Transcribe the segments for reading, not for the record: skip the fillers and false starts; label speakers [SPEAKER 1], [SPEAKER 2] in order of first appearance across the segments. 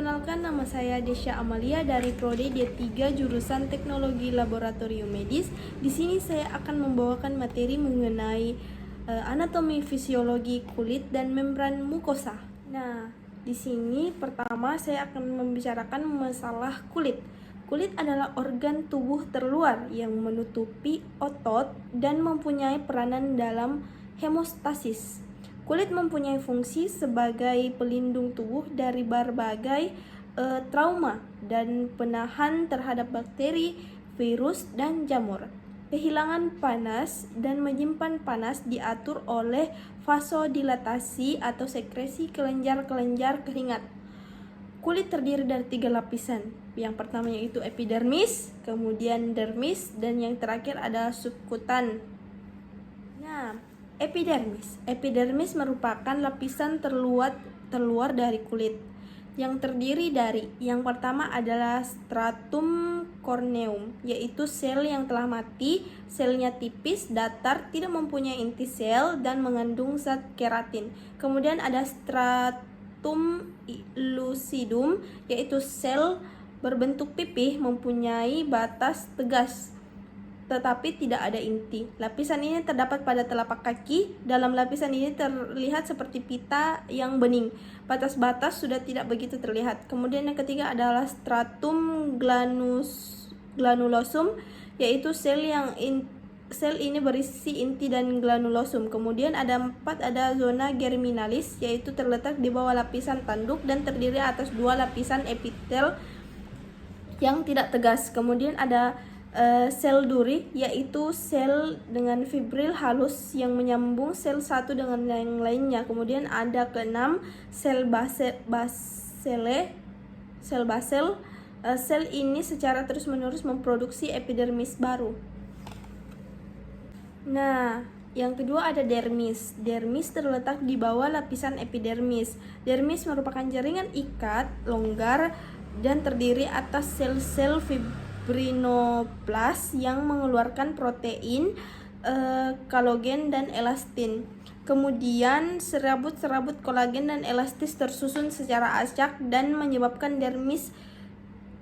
[SPEAKER 1] perkenalkan, nama saya Desya Amalia dari Prodi D3 jurusan Teknologi Laboratorium Medis. Di sini saya akan membawakan materi mengenai anatomi fisiologi kulit dan membran mukosa. Nah, di sini pertama saya akan membicarakan masalah kulit. Kulit adalah organ tubuh terluar yang menutupi otot dan mempunyai peranan dalam hemostasis. Kulit mempunyai fungsi sebagai pelindung tubuh dari berbagai trauma dan penahan terhadap bakteri, virus, dan jamur. Kehilangan panas dan menyimpan panas diatur oleh vasodilatasi atau sekresi kelenjar-kelenjar keringat. Kulit terdiri dari 3 lapisan. Yang pertama yaitu epidermis, kemudian dermis, dan yang terakhir adalah subkutan. Nah, Epidermis merupakan lapisan terluar dari kulit yang terdiri dari yang pertama adalah stratum corneum, yaitu sel yang telah mati, selnya tipis, datar, tidak mempunyai inti sel dan mengandung zat keratin. Kemudian ada stratum lucidum, yaitu sel berbentuk pipih mempunyai batas tegas tetapi tidak ada inti. Lapisan ini terdapat pada telapak kaki. Dalam lapisan ini terlihat seperti pita yang bening. Batas-batas sudah tidak begitu terlihat. Kemudian yang ketiga adalah stratum granulosum, yaitu sel ini berisi inti dan granulosum. Kemudian ada zona germinalis, yaitu terletak di bawah lapisan tanduk dan terdiri atas 2 lapisan epitel yang tidak tegas. Kemudian ada sel duri, yaitu sel dengan fibril halus yang menyambung sel satu dengan yang lainnya. Kemudian ada keenam sel basel. Sel ini secara terus-menerus memproduksi epidermis baru. Nah, yang kedua ada dermis. Dermis terletak di bawah lapisan epidermis. Dermis merupakan jaringan ikat longgar dan terdiri atas sel-sel fibrinoblas yang mengeluarkan protein, kolagen dan elastin. Kemudian serabut-serabut kolagen dan elastis tersusun secara acak dan menyebabkan dermis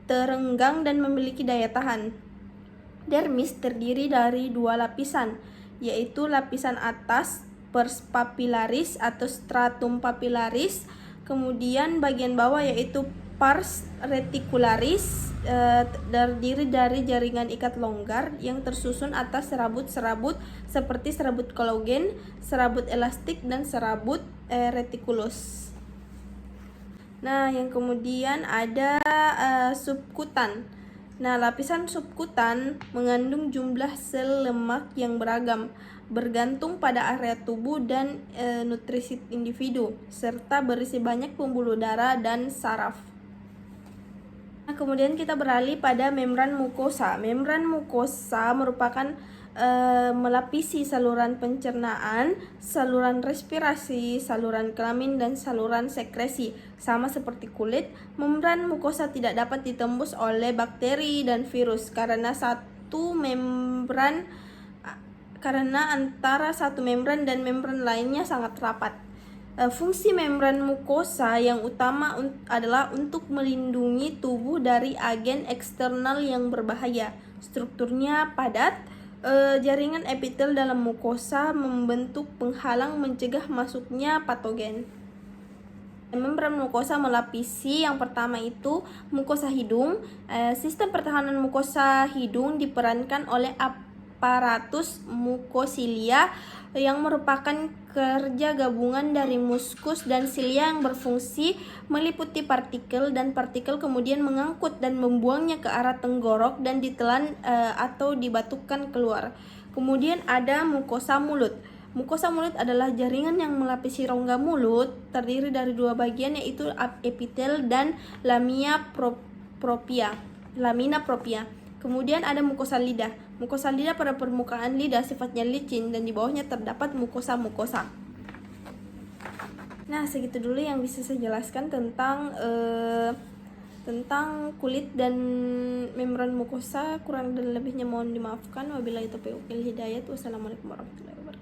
[SPEAKER 1] terenggang dan memiliki daya tahan. Dermis terdiri dari 2 lapisan, yaitu lapisan atas pars papillaris atau stratum papillaris, kemudian bagian bawah yaitu pars reticularis, terdiri dari jaringan ikat longgar yang tersusun atas serabut-serabut seperti serabut kolagen, serabut elastik, dan serabut retikulus. Nah, yang kemudian ada subkutan. Nah, lapisan subkutan mengandung jumlah sel lemak yang beragam, bergantung pada area tubuh dan nutrisi individu, serta berisi banyak pembuluh darah dan saraf. Nah, kemudian kita beralih pada membran mukosa. Membran mukosa merupakan melapisi saluran pencernaan, saluran respirasi, saluran kelamin, dan saluran sekresi. Sama seperti kulit, membran mukosa tidak dapat ditembus oleh bakteri dan virus karena antara satu membran dan membran lainnya sangat rapat. Fungsi membran mukosa yang utama adalah untuk melindungi tubuh dari agen eksternal yang berbahaya. Strukturnya padat, jaringan epitel dalam mukosa membentuk penghalang mencegah masuknya patogen. Membran mukosa melapisi yang pertama itu mukosa hidung. Sistem pertahanan mukosa hidung diperankan oleh aparatus mukosilia yang merupakan kerja gabungan dari muskus dan silia yang berfungsi meliputi partikel, dan partikel kemudian mengangkut dan membuangnya ke arah tenggorok dan ditelan atau dibatukkan keluar. Kemudian ada mukosa mulut. Mukosa mulut adalah jaringan yang melapisi rongga mulut, terdiri dari 2 bagian yaitu epitel dan lamina propria. Kemudian ada mukosa lidah. Mukosa lidah pada permukaan lidah sifatnya licin dan di bawahnya terdapat mukosa. Nah, segitu dulu yang bisa saya jelaskan tentang kulit dan membran mukosa. Kurang dan lebihnya mohon dimaafkan. Wabillahi taufiq wal hidayah. Wassalamualaikum warahmatullahi wabarakatuh.